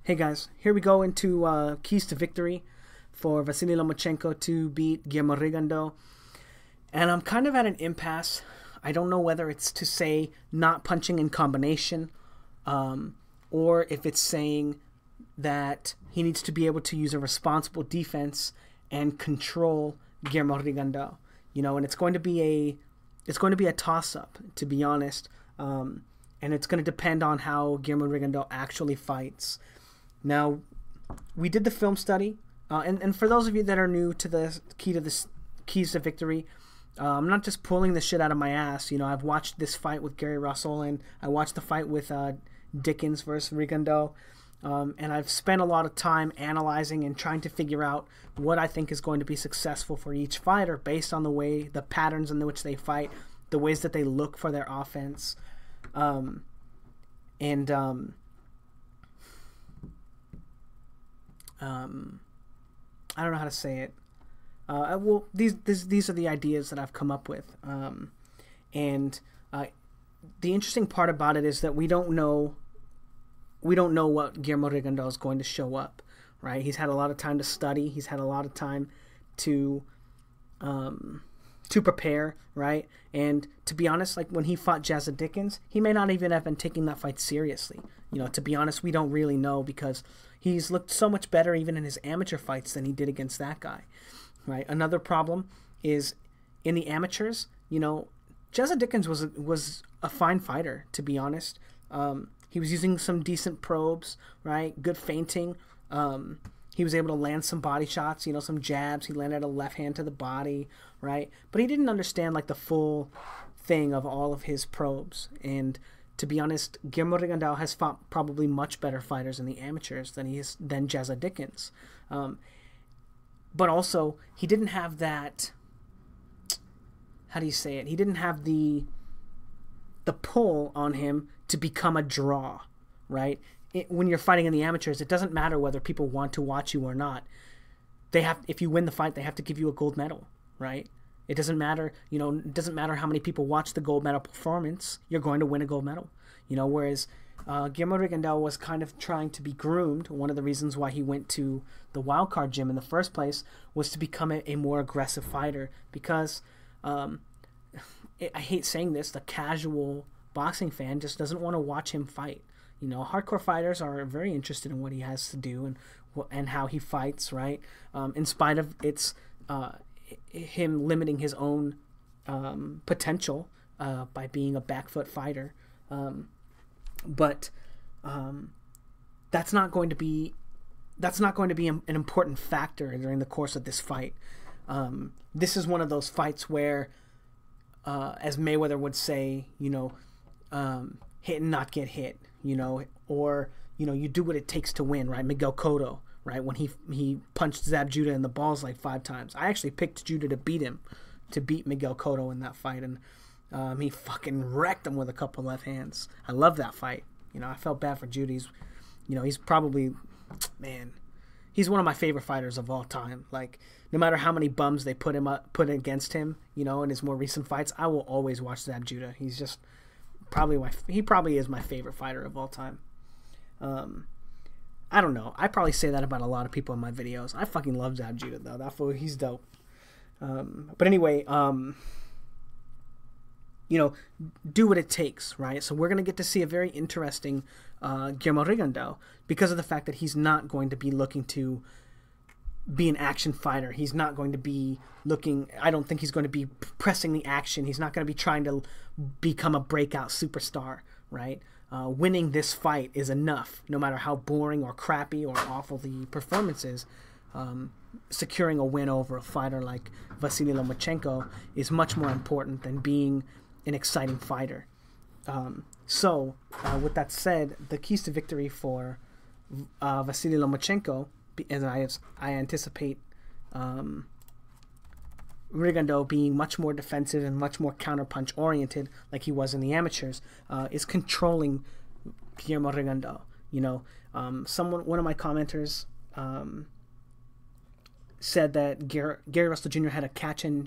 Hey guys, here we go into keys to victory for Vasyl Lomachenko to beat Guillermo Rigondeaux. And I'm kind of at an impasse. I don't know whether it's to say not punching in combination, or if it's saying that he needs to be able to use a responsible defense and control Guillermo Rigondeaux. You know, and it's going to be a toss-up, to be honest. And it's going to depend on how Guillermo Rigondeaux actually fights. Now, we did the film study, and for those of you that are new to the keys to victory, I'm not just pulling the shit out of my ass. You know, I've watched this fight with Gary Russell, and I watched the fight with Dickens versus Rigondeaux, and I've spent a lot of time analyzing and trying to figure out what I think is going to be successful for each fighter based on the patterns in which they fight, the ways that they look for their offense, I don't know how to say it. Well, these are the ideas that I've come up with, and the interesting part about it is that we don't know what Guillermo Rigondeaux is going to show up. Right? He's had a lot of time to study. He's had a lot of time to prepare. Right? And to be honest, like when he fought Jazza Dickens, he may not even have been taking that fight seriously. You know, to be honest, we don't really know because he's looked so much better even in his amateur fights than he did against that guy. Right? Another problem is in the amateurs, you know, Jazza Dickens was a fine fighter, to be honest. He was using some decent probes, right? Good feinting. He was able to land some body shots, you know, some jabs. He landed a left hand to the body, right? But he didn't understand like the full thing of all of his probes. And to be honest, Guillermo Rigondeaux has fought probably much better fighters in the amateurs than Jazza Dickens. But also, he didn't have that, how do you say it? He didn't have the pull on him to become a draw, right? When you're fighting in the amateurs, it doesn't matter whether people want to watch you or not. If you win the fight, they have to give you a gold medal, right? It doesn't matter, you know, it doesn't matter how many people watch the gold medal performance, you're going to win a gold medal. You know, whereas Guillermo Rigondeaux was kind of trying to be groomed. One of the reasons why he went to the wildcard gym in the first place was to become a more aggressive fighter because, I hate saying this, the casual boxing fan just doesn't want to watch him fight. You know, hardcore fighters are very interested in what he has to do and how he fights, right? In spite of him limiting his own potential by being a back foot fighter. But that's not going to be an important factor during the course of this fight. This is one of those fights where, as Mayweather would say, you know, hit and not get hit, you know, or, you know, you do what it takes to win, right? Miguel Cotto, right? When he punched Zab Judah in the balls like 5 times. I actually picked Judah to beat Miguel Cotto in that fight, and he fucking wrecked him with a couple left hands. I love that fight. You know, I felt bad for Judah. He's probably, man, he's one of my favorite fighters of all time. Like, no matter how many bums they put against him, you know, in his more recent fights, I will always watch Zab Judah. He's just he probably is my favorite fighter of all time. I don't know. I probably say that about a lot of people in my videos. I fucking love Zab Judah though. That fool, he's dope. But anyway, you know, do what it takes, right? So we're going to get to see a very interesting Guillermo Rigondeaux because of the fact that he's not going to be looking to be an action fighter. He's not going to be I don't think he's going to be pressing the action. He's not going to be trying to become a breakout superstar, right? Winning this fight is enough, no matter how boring or crappy or awful the performance is. Securing a win over a fighter like Vasyl Lomachenko is much more important than being an exciting fighter. So, with that said, the keys to victory for Vasyl Lomachenko, as I anticipate Rigondeaux being much more defensive and much more counterpunch oriented, like he was in the amateurs, is controlling Guillermo Rigondeaux. You know, one of my commenters said that Gary Russell Jr. had a catch and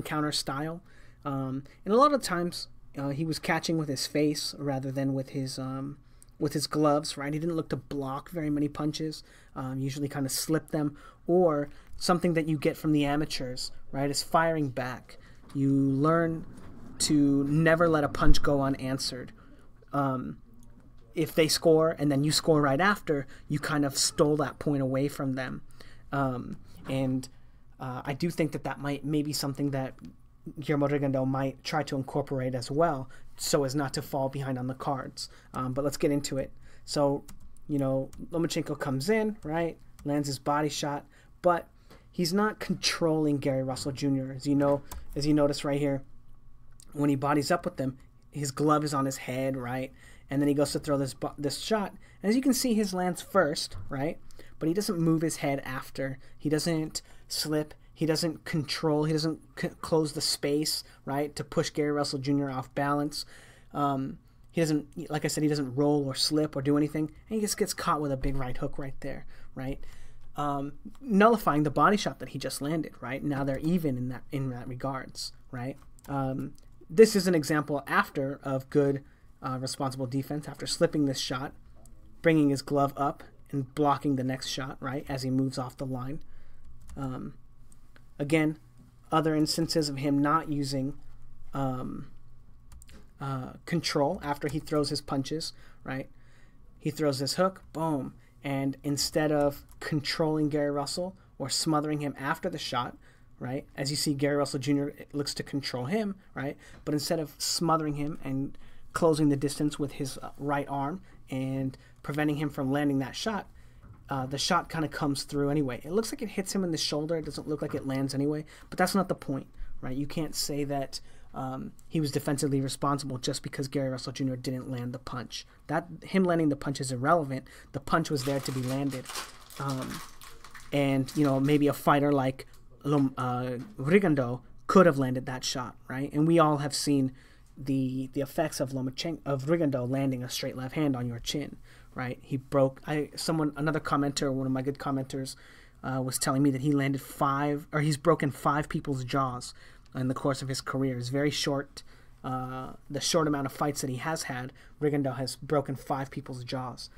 counter style, and a lot of times he was catching with his face rather than with his with his gloves, right? He didn't look to block very many punches, usually kind of slip them, or something that you get from the amateurs, right, is firing back. You learn to never let a punch go unanswered. If they score and then you score right after, you kind of stole that point away from them. I do think that might maybe something that Guillermo Rigondeaux might try to incorporate as well, so as not to fall behind on the cards. But let's get into it. So, Lomachenko comes in, right, lands his body shot, but he's not controlling Gary Russell Jr. As you notice right here, when he bodies up with him, his glove is on his head, right, and then he goes to throw this shot. And as you can see, his lands first, right, but he doesn't move his head after. He doesn't slip. He doesn't control. He doesn't close the space, right, to push Gary Russell Jr. off balance. He doesn't, like I said, he doesn't roll or slip or do anything. And he just gets caught with a big right hook right there, right, nullifying the body shot that he just landed, right. Now they're even in that regards, right. This is an example of good, responsible defense after slipping this shot, bringing his glove up and blocking the next shot, right, as he moves off the line. Again, other instances of him not using control after he throws his punches, right? He throws this hook, boom, and instead of controlling Gary Russell or smothering him after the shot, right, as you see Gary Russell Jr. looks to control him, right, but instead of smothering him and closing the distance with his right arm and preventing him from landing that shot, the shot kind of comes through anyway. It looks like it hits him in the shoulder. It doesn't look like it lands anyway, but that's not the point, right? You can't say that he was defensively responsible just because Gary Russell Jr. didn't land the punch. Him landing the punch is irrelevant. The punch was there to be landed. And maybe a fighter like Rigondeaux could have landed that shot, right? And we all have seen the effects of Rigondeaux landing a straight left hand on your chin, right? He broke. Another commenter, one of my good commenters, was telling me that he's broken 5 people's jaws in the course of his career. It's very short. The short amount of fights that he has had, Rigondeaux has broken 5 people's jaws.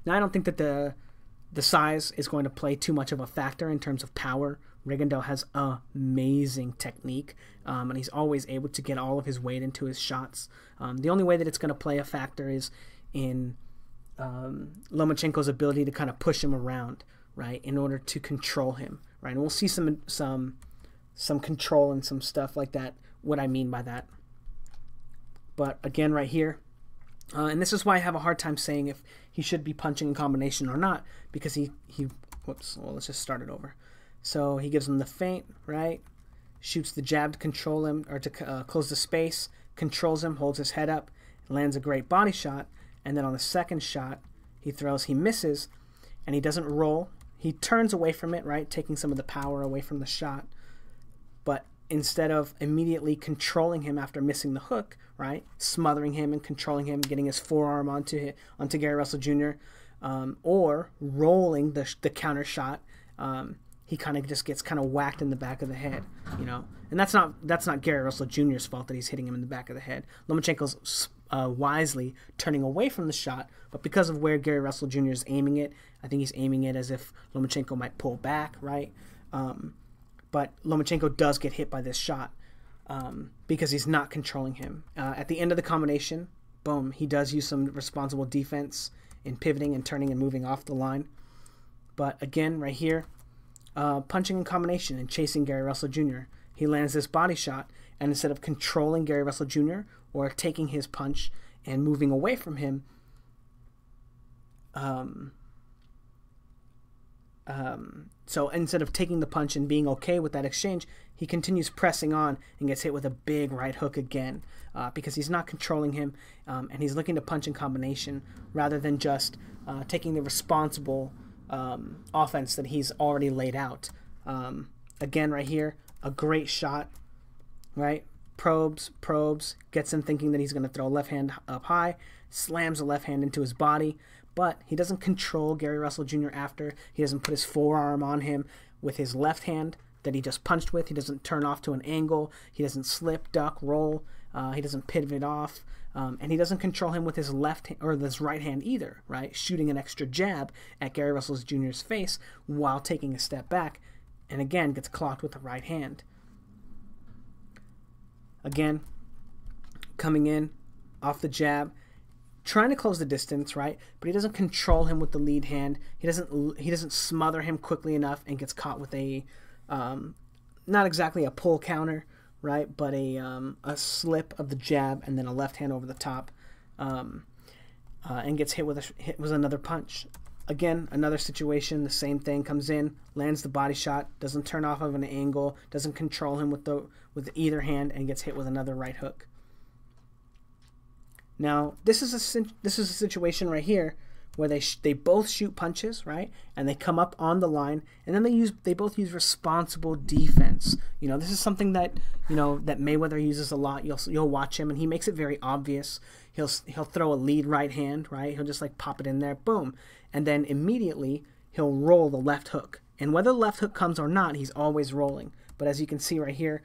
Now, I don't think that the size is going to play too much of a factor in terms of power. Rigondeaux has amazing technique, and he's always able to get all of his weight into his shots. The only way that it's going to play a factor is in Lomachenko's ability to kind of push him around, right, in order to control him, right? And we'll see some control and some stuff like that, what I mean by that. But again, right here, and this is why I have a hard time saying if he should be punching in combination or not, because whoops, well, let's just start it over. So he gives him the feint, right, shoots the jab to control him, or to close the space, controls him, holds his head up, lands a great body shot, and then on the second shot, he misses, and he doesn't roll. He turns away from it, right, taking some of the power away from the shot. But instead of immediately controlling him after missing the hook, right, smothering him and controlling him, getting his forearm onto Gary Russell Jr., or rolling the counter shot, he kind of just gets kind of whacked in the back of the head, And that's not Gary Russell Jr.'s fault that he's hitting him in the back of the head. Lomachenko's wisely turning away from the shot, but because of where Gary Russell Jr. is aiming it, I think he's aiming it as if Lomachenko might pull back, right? But Lomachenko does get hit by this shot because he's not controlling him. At the end of the combination, boom, he does use some responsible defense in pivoting and turning and moving off the line. But again, right here, punching in combination and chasing Gary Russell Jr., he lands this body shot, and instead of controlling Gary Russell Jr. or taking his punch and moving away from him, so instead of taking the punch and being okay with that exchange, he continues pressing on and gets hit with a big right hook again because he's not controlling him, and he's looking to punch in combination rather than just taking the responsible offense that he's already laid out. Again, right here, a great shot, right? Probes, gets him thinking that he's going to throw a left hand up high, slams the left hand into his body, but he doesn't control Gary Russell Jr. after. He doesn't put his forearm on him with his left hand that he just punched with. He doesn't turn off to an angle. He doesn't slip, duck, roll. He doesn't pivot off. And he doesn't control him with his left or his right hand either, right? Shooting an extra jab at Gary Russell Jr.'s face while taking a step back, and again gets clocked with the right hand. Again, coming in off the jab, trying to close the distance, right? But he doesn't control him with the lead hand. He doesn't smother him quickly enough and gets caught with a not exactly a pull counter, right? But a slip of the jab and then a left hand over the top, and gets hit with another punch. Again, another situation, the same thing, comes in, lands the body shot, doesn't turn off of an angle, doesn't control him with either hand, and gets hit with another right hook. Now, this is a situation right here where they both shoot punches, right? And they come up on the line, and then they both use responsible defense. You know, this is something that that Mayweather uses a lot. You'll watch him, and he makes it very obvious. He'll throw a lead right hand, right? He'll just like pop it in there, boom, and then immediately he'll roll the left hook. And whether the left hook comes or not, he's always rolling. But as you can see right here,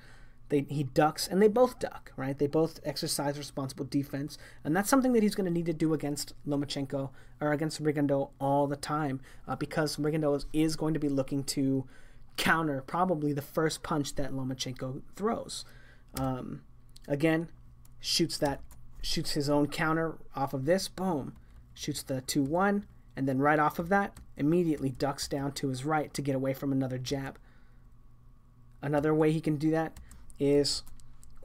he ducks, and they both duck, right? They both exercise responsible defense, and that's something that he's going to need to do against Lomachenko or against Rigondeaux all the time, because Rigondeaux is going to be looking to counter probably the first punch that Lomachenko throws. Again, shoots his own counter off of this, boom, shoots the 2-1, and then right off of that, immediately ducks down to his right to get away from another jab. Another way he can do that is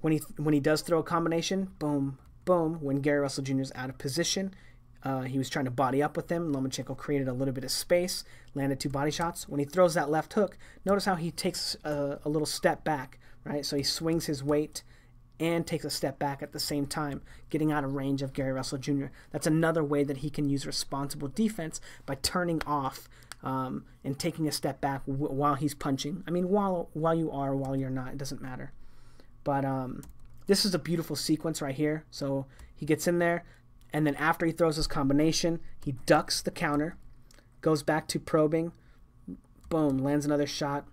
when he does throw a combination, boom, boom, when Gary Russell Jr. is out of position. He was trying to body up with him. Lomachenko created a little bit of space, landed 2 body shots. When he throws that left hook, notice how he takes a little step back, right? So he swings his weight and takes a step back at the same time, getting out of range of Gary Russell Jr. That's another way that he can use responsible defense, by turning off and taking a step back while he's punching. I mean, while you're not, it doesn't matter. But this is a beautiful sequence right here. So he gets in there, and then after he throws his combination, he ducks the counter, goes back to probing, boom, lands another shot.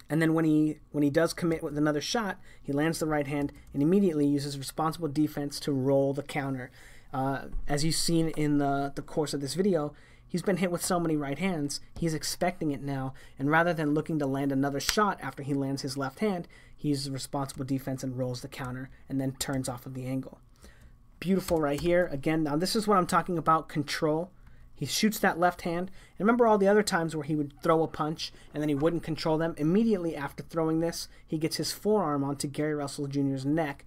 And then when he does commit with another shot, he lands the right hand and immediately uses responsible defense to roll the counter. As you've seen in the course of this video, he's been hit with so many right hands, he's expecting it now, and rather than looking to land another shot after he lands his left hand, he uses responsible defense and rolls the counter and then turns off of the angle. Beautiful right here. Again, now this is what I'm talking about, control. He shoots that left hand, and remember all the other times where he would throw a punch and then he wouldn't control them? Immediately after throwing this, he gets his forearm onto Gary Russell Jr.'s neck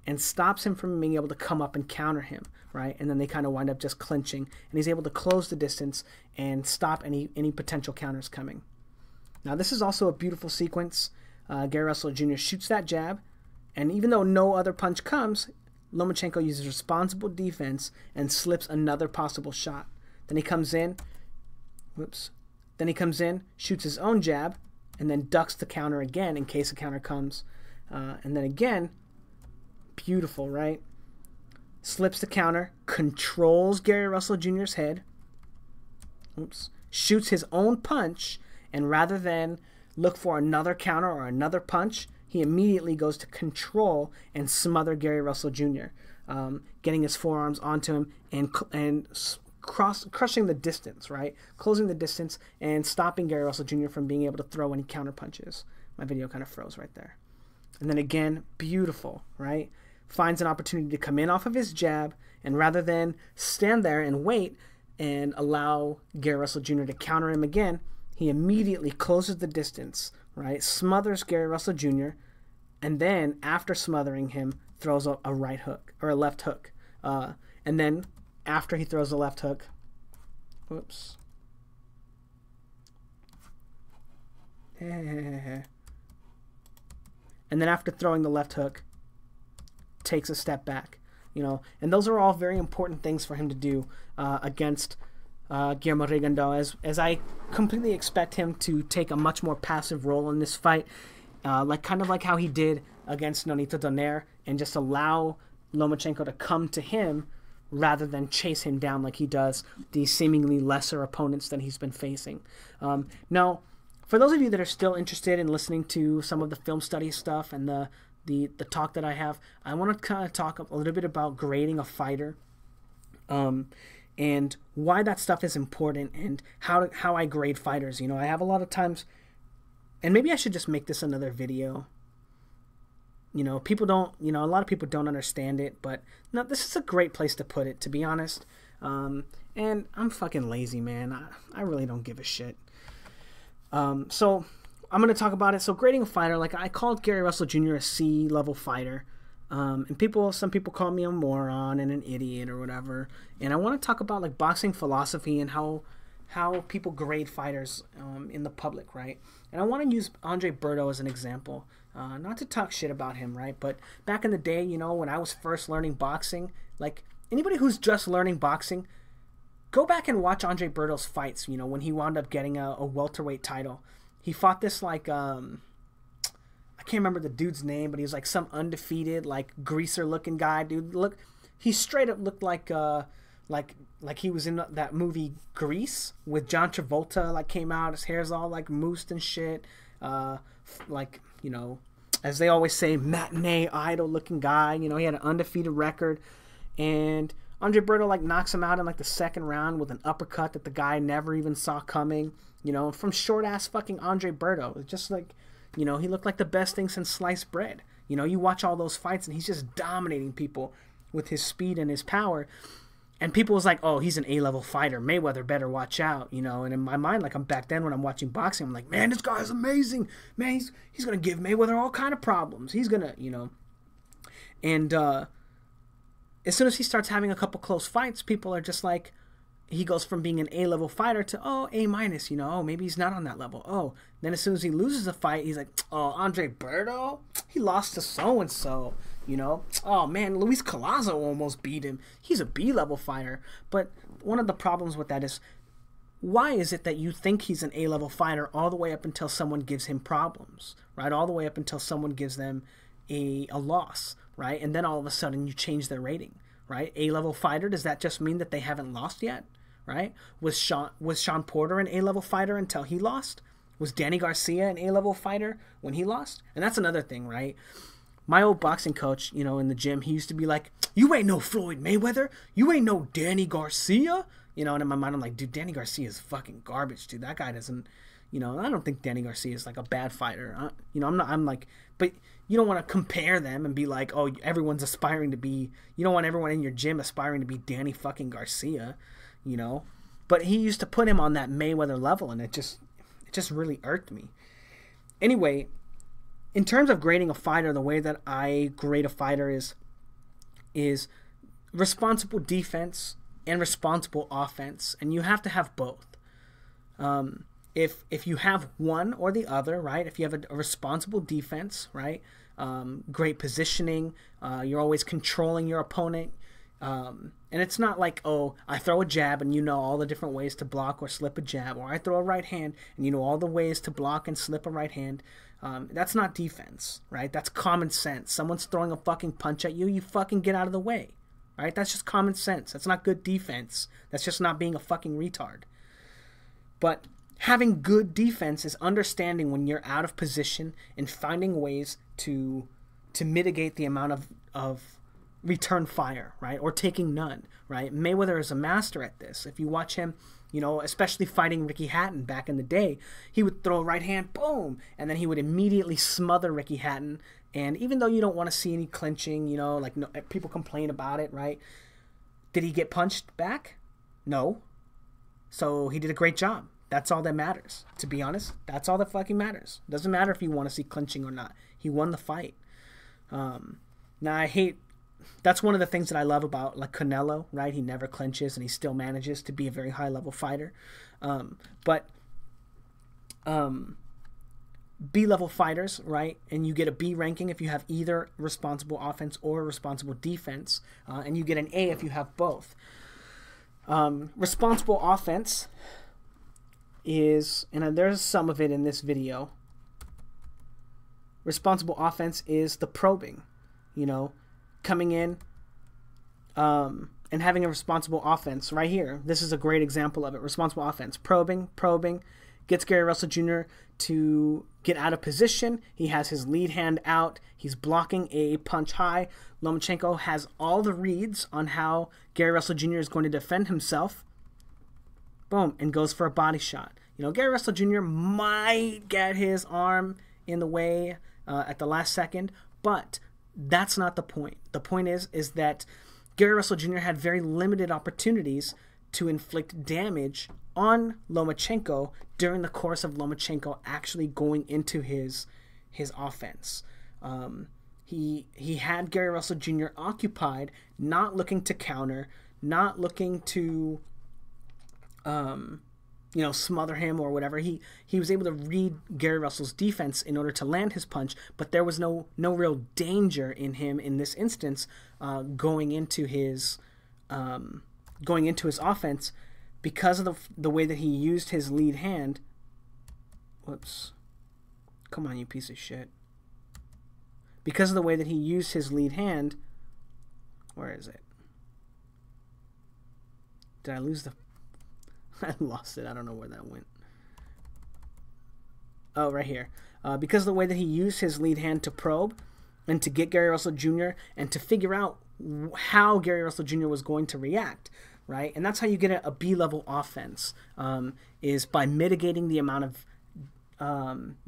and stops him from being able to come up and counter him, right? And then they kind of wind up just clinching, and he's able to close the distance and stop any potential counters coming. Now this is also a beautiful sequence. Gary Russell Jr. shoots that jab, and even though no other punch comes, Lomachenko uses responsible defense and slips another possible shot. Then he comes in, shoots his own jab, and then ducks the counter again in case a counter comes. And then again, beautiful, right? Slips the counter, controls Gary Russell Jr.'s head, shoots his own punch, and rather than look for another counter or another punch, he immediately goes to control and smother Gary Russell Jr., getting his forearms onto him and crushing the distance, right? Closing the distance and stopping Gary Russell Jr. from being able to throw any counter punches. My video kind of froze right there. And then again, beautiful, right? Finds an opportunity to come in off of his jab, and rather than stand there and wait and allow Gary Russell Jr. to counter him again, he immediately closes the distance, right? Smothers Gary Russell Jr., and then after smothering him, throws a right hook or a left hook. And then after he throws the left hook, and then after throwing the left hook, takes a step back, and those are all very important things for him to do against Guillermo Rigondeaux, as I completely expect him to take a much more passive role in this fight, kind of like how he did against Nonito Donaire, and just allow Lomachenko to come to him rather than chase him down like he does these seemingly lesser opponents that he's been facing. Now, for those of you that are still interested in listening to some of the film study stuff and the the talk that I have, I want to kind of talk a little bit about grading a fighter, and why that stuff is important, and how I grade fighters. You know, I have a lot of times, and maybe I should just make this another video. You know, people don't, you know, a lot of people don't understand it, but no, this is a great place to put it, to be honest. And I'm fucking lazy, man. I really don't give a shit. So I'm going to talk about it. So grading a fighter, like I called Gary Russell Jr. a C-level fighter. And some people call me a moron and an idiot or whatever. And I want to talk about like boxing philosophy and how people grade fighters in the public, right? And I want to use Andre Berto as an example. Not to talk shit about him, right? But back in the day, you know, when I was first learning boxing, like anybody who's just learning boxing, go back and watch Andre Berto's fights, you know, when he wound up getting a welterweight title. He fought this, like, I can't remember the dude's name, but he was, like, some undefeated, like, greaser-looking guy, dude. Look, he straight up looked like he was in that movie Grease with John Travolta, like, came out. His hair's all, like, moosed and shit. Like, you know, as they always say, matinee idol-looking guy. You know, he had an undefeated record. And Andre Berto, like, knocks him out in, like, the second round with an uppercut that the guy never even saw coming. You know, from short-ass fucking Andre Berto. It's just like, you know, he looked like the best thing since sliced bread. You know, you watch all those fights and he's just dominating people with his speed and his power. And people was like, oh, he's an A-level fighter. Mayweather better watch out, you know. And in my mind, like, I'm back then when I'm watching boxing, I'm like, man, this guy's amazing. Man, he's going to give Mayweather all kind of problems. He's going to, you know. And as soon as he starts having a couple close fights, people are just like, he goes from being an A-level fighter to, oh, A-, you know, oh, maybe he's not on that level. Oh, then as soon as he loses a fight, he's like, oh, Andre Berto? He lost to so-and-so, you know. Oh, man, Luis Collazo almost beat him. He's a B-level fighter. But one of the problems with that is, why is it that you think he's an A-level fighter all the way up until someone gives him problems, right? All the way up until someone gives them a loss, right? And then all of a sudden you change their rating, right? A-level fighter, does that just mean that they haven't lost yet? Right? Was Sean Porter an A-level fighter until he lost? Was Danny Garcia an A-level fighter when he lost? And that's another thing, right? My old boxing coach, you know, in the gym, he used to be like, you ain't no Floyd Mayweather. You ain't no Danny Garcia. You know, and in my mind, I'm like, dude, Danny Garcia is fucking garbage, dude. That guy doesn't, you know, I don't think Danny Garcia is like a bad fighter. You know, I'm like, but you don't want to compare them and be like, oh, everyone's aspiring to be, you don't want everyone in your gym aspiring to be Danny fucking Garcia. You know, but he used to put him on that Mayweather level, and it just really irked me. Anyway, in terms of grading a fighter, the way that I grade a fighter is responsible defense and responsible offense, and you have to have both. If you have one or the other, right? If you have a responsible defense, right? Great positioning, you're always controlling your opponent. And it's not like, oh, I throw a jab and you know all the different ways to block or slip a jab, or I throw a right hand and you know all the ways to block and slip a right hand. That's not defense, right? That's common sense. Someone's throwing a fucking punch at you, you fucking get out of the way, right? That's just common sense. That's not good defense. That's just not being a fucking retard. But having good defense is understanding when you're out of position and finding ways to mitigate the amount of return fire, right? Or taking none, right? Mayweather is a master at this. If you watch him, you know, especially fighting Ricky Hatton back in the day, he would throw a right hand, boom, and then he would immediately smother Ricky Hatton. And even though you don't want to see any clinching, you know, like no, people complain about it, right? Did he get punched back? No. So he did a great job. That's all that matters. To be honest, that's all that fucking matters. Doesn't matter if you want to see clinching or not. He won the fight. Now that's one of the things that I love about like Canelo, right? He never clinches and he still manages to be a very high level fighter. But B-level fighters, right? And you get a B ranking if you have either responsible offense or responsible defense, and you get an A if you have both. Responsible offense is, and there's some of it in this video. Responsible offense is the probing, you know, coming in and having a responsible offense right here. This is a great example of it. Responsible offense, probing, gets Gary Russell Jr. to get out of position. He has his lead hand out. He's blocking a punch high. Lomachenko has all the reads on how Gary Russell Jr. is going to defend himself. Boom, and goes for a body shot. You know, Gary Russell Jr. might get his arm in the way at the last second, but that's not the point. The point is that Gary Russell Jr. had very limited opportunities to inflict damage on Lomachenko during the course of Lomachenko actually going into his offense. He had Gary Russell Jr. occupied, not looking to counter, not looking to smother him or whatever. He was able to read Gary Russell's defense in order to land his punch, but there was no real danger in him in this instance going into his offense because of the way that he used his lead hand. Whoops. Come on, you piece of shit. Because of the way that he used his lead hand. Where is it? Did I lose the... I lost it. I don't know where that went. Oh, right here. Because of the way that he used his lead hand to probe and to get Gary Russell Jr. and to figure out how Gary Russell Jr. was going to react, right? And that's how you get a B-level offense, is by mitigating the amount of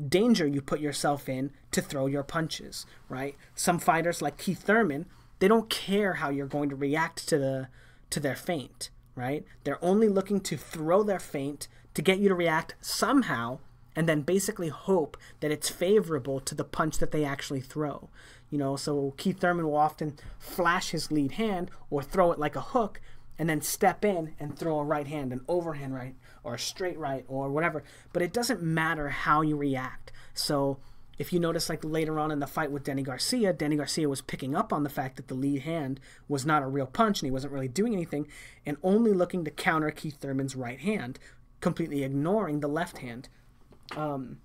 danger you put yourself in to throw your punches, right? Some fighters like Keith Thurman, they don't care how you're going to react to their feint, right? They're only looking to throw their feint to get you to react somehow and then basically hope that it's favorable to the punch that they actually throw. You know, so Keith Thurman will often flash his lead hand or throw it like a hook and then step in and throw a right hand, an overhand right or a straight right or whatever. But it doesn't matter how you react. So if you notice, like later on in the fight with Danny Garcia was picking up on the fact that the lead hand was not a real punch and he wasn't really doing anything and only looking to counter Keith Thurman's right hand, completely ignoring the left hand. And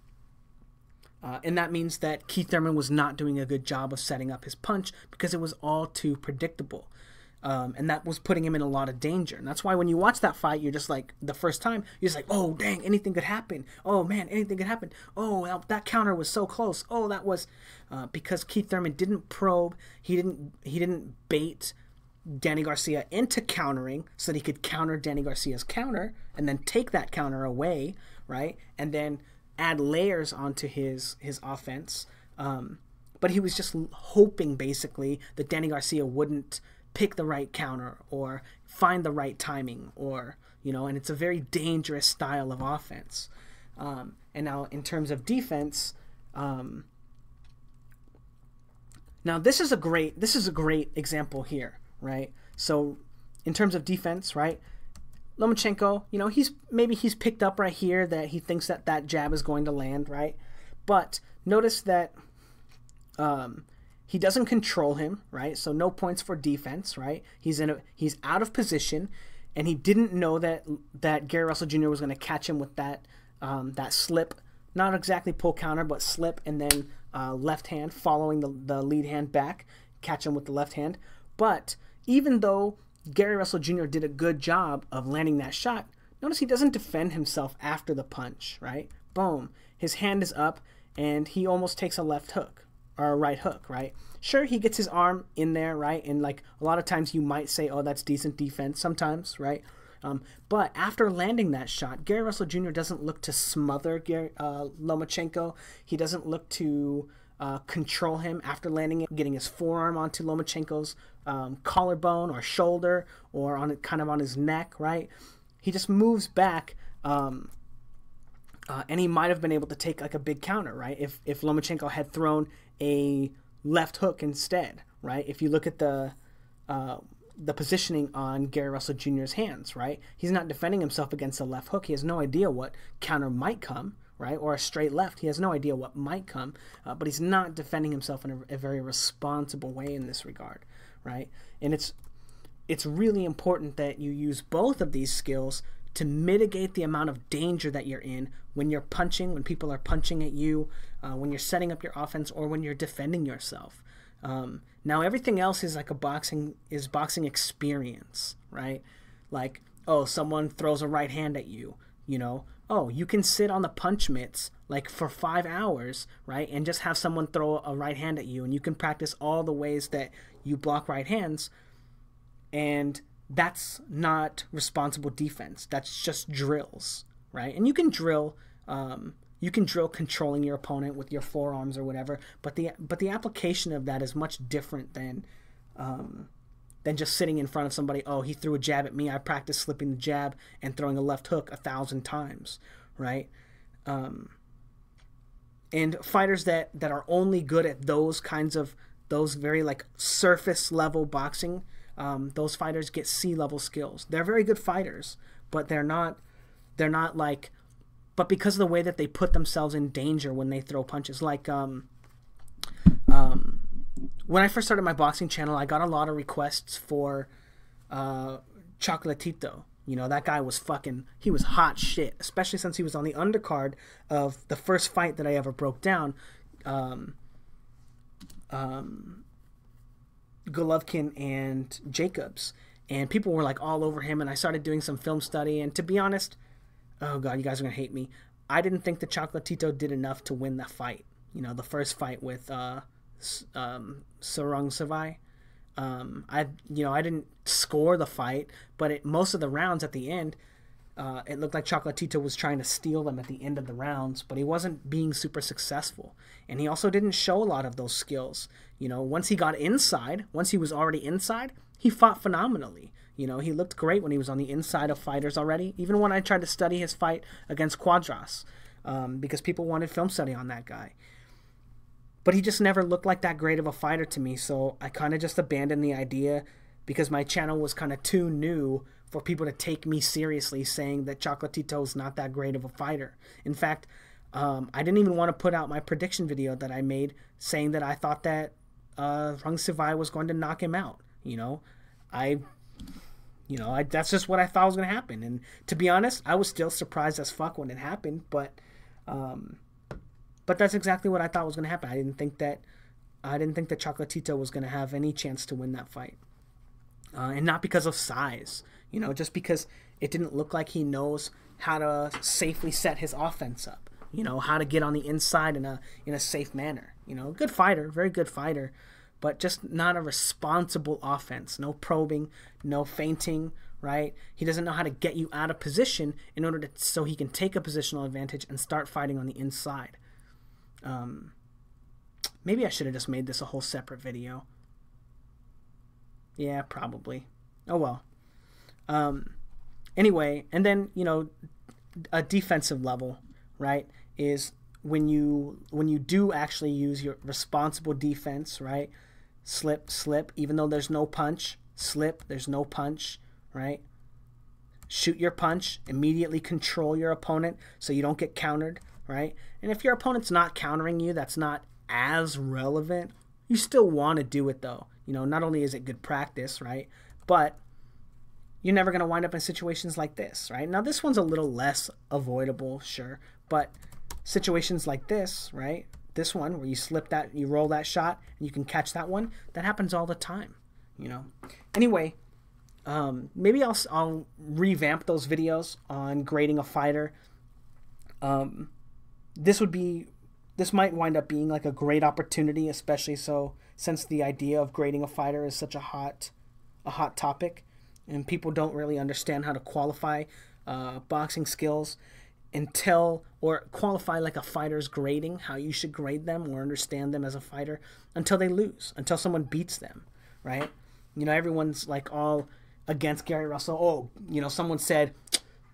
that means that Keith Thurman was not doing a good job of setting up his punch because it was all too predictable. And that was putting him in a lot of danger. And that's why when you watch that fight, you're just like, the first time, you're just like, oh, dang, anything could happen. Oh, man, anything could happen. Oh, that counter was so close. Oh, that was because Keith Thurman didn't probe. He didn't bait Danny Garcia into countering so that he could counter Danny Garcia's counter and then take that counter away, right? And then add layers onto his offense. But he was just hoping, basically, that Danny Garcia wouldn't pick the right counter or find the right timing, or and it's a very dangerous style of offense. And now in terms of defense, now this is a great example here, right? So in terms of defense, right, Lomachenko, he's picked up right here that he thinks that jab is going to land, right? But notice that he doesn't control him, right? So no points for defense, right? He's out of position, and he didn't know that Gary Russell Jr. was going to catch him with that slip, not exactly pull counter, but slip, and then left hand following the lead hand back, catch him with the left hand. But even though Gary Russell Jr. did a good job of landing that shot, notice he doesn't defend himself after the punch, right? Boom, his hand is up, and he almost takes a left hook. Or a right hook, right? Sure, he gets his arm in there, right? And like a lot of times you might say, oh, that's decent defense sometimes, right? But after landing that shot, Gary Russell Jr. doesn't look to smother Lomachenko. He doesn't look to control him after landing it, getting his forearm onto Lomachenko's collarbone or shoulder or on his neck, right? He just moves back, and he might have been able to take like a big counter, right? If Lomachenko had thrown a left hook instead, right? If you look at the positioning on Gary Russell Jr.'s hands, right? He's not defending himself against a left hook. He has no idea what counter might come, right? Or a straight left. He has no idea what might come, but he's not defending himself in a very responsible way in this regard, right? And it's really important that you use both of these skills to mitigate the amount of danger that you're in when you're punching, when people are punching at you, when you're setting up your offense, or when you're defending yourself. Now everything else is like boxing experience, right? Like, oh, someone throws a right hand at you. you know. Oh, you can sit on the punch mitts like for 5 hours, right, and just have someone throw a right hand at you, and you can practice all the ways that you block right hands, and that's not responsible defense. That's just drills, right? And you can drill controlling your opponent with your forearms or whatever, but the application of that is much different than just sitting in front of somebody. Oh, he threw a jab at me. I practiced slipping the jab and throwing a left hook 1,000 times, right? And fighters that are only good at those kinds of, those very like surface level boxing, those fighters get C-level skills. They're very good fighters, but they're not like, but because of the way that they put themselves in danger when they throw punches, like when I first started my boxing channel, I got a lot of requests for Chocolatito. You know, that guy was he was hot shit, especially since he was on the undercard of the first fight that I ever broke down, Golovkin and Jacobs. And people were like all over him, and I started doing some film study, and to be honest, oh god, you guys are gonna hate me, I didn't think that Chocolatito did enough to win the fight. You know, the first fight with Sarung Savai. I didn't score the fight, but most of the rounds at the end, it looked like Chocolatito was trying to steal them at the end of the rounds, but he wasn't being super successful. And he also didn't show a lot of those skills. You know, once he got inside, once he was already inside, he fought phenomenally. You know, he looked great when he was on the inside of fighters already, even when I tried to study his fight against Quadras, because people wanted film study on that guy. But he just never looked like that great of a fighter to me, so I kind of just abandoned the idea because my channel was kind of too new for people to take me seriously saying that Chocolatito is not that great of a fighter. In fact, I didn't even want to put out my prediction video that I made saying that I thought that Rung Sivai was going to knock him out. That's just what I thought was going to happen. And to be honest, I was still surprised as fuck when it happened, but that's exactly what I thought was going to happen. I didn't think that Chocolatito was going to have any chance to win that fight. And not because of size, you know, just because it didn't look like he knows how to safely set his offense up, you know, how to get on the inside in a safe manner. You know, good fighter, very good fighter, but just not a responsible offense. No probing, no feinting, right? He doesn't know how to get you out of position in order so he can take a positional advantage and start fighting on the inside. Maybe I should have just made this a whole separate video. Yeah, probably. Oh well. Anyway, and then, you know, a defensive level, right, is when you do actually use your responsible defense, right? Slip, slip, even though there's no punch. Slip, there's no punch, right? Shoot your punch, immediately control your opponent so you don't get countered, right? And if your opponent's not countering you, that's not as relevant. You still want to do it though. You know, not only is it good practice, right? But you're never going to wind up in situations like this, right? Now this one's a little less avoidable, sure, but situations like this, right? This one where you slip that, you roll that shot, and you can catch that one, that happens all the time, you know? Anyway, maybe I'll revamp those videos on grading a fighter. This might wind up being like a great opportunity, especially so since the idea of grading a fighter is such a hot topic, and people don't really understand how to qualify boxing skills or qualify like a fighter's grading, how you should grade them or understand them as a fighter until they lose, until someone beats them, right? You know, everyone's like all against Gary Russell. Oh, you know, someone said,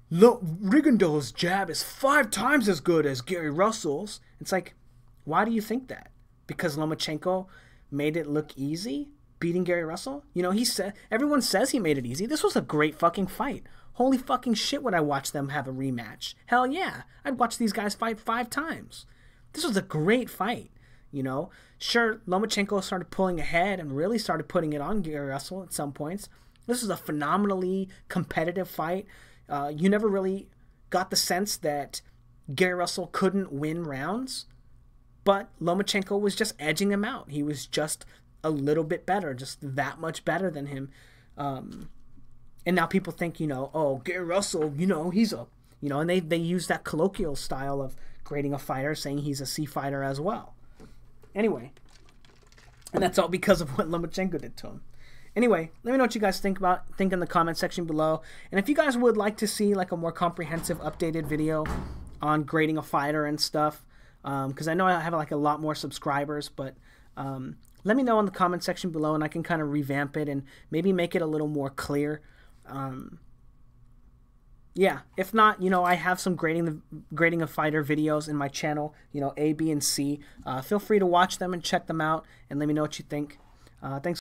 look, Rigondeaux's jab is 5 times as good as Gary Russell's. It's like, why do you think that? Because Lomachenko made it look easy, beating Gary Russell? You know, everyone says he made it easy. This was a great fucking fight. Holy fucking shit, would I watch them have a rematch? Hell yeah, I'd watch these guys fight 5 times. This was a great fight, you know? Sure, Lomachenko started pulling ahead and really started putting it on Gary Russell at some points. This was a phenomenally competitive fight. You never really got the sense that Gary Russell couldn't win rounds, but Lomachenko was just edging him out. He was just a little bit better, just that much better than him. And now people think, you know, oh, Gary Russell, you know, he's You know, and they use that colloquial style of grading a fighter, saying he's a C fighter as well. Anyway, and that's all because of what Lomachenko did to him. Anyway, let me know what you guys think in the comment section below. And if you guys would like to see like a more comprehensive updated video on grading a fighter and stuff, because I know I have like a lot more subscribers, but let me know in the comment section below, and I can kind of revamp it and maybe make it a little more clear. Yeah, if not, you know, I have some grading a fighter videos in my channel, you know, A, B, and C. Feel free to watch them and check them out, and let me know what you think. Thanks.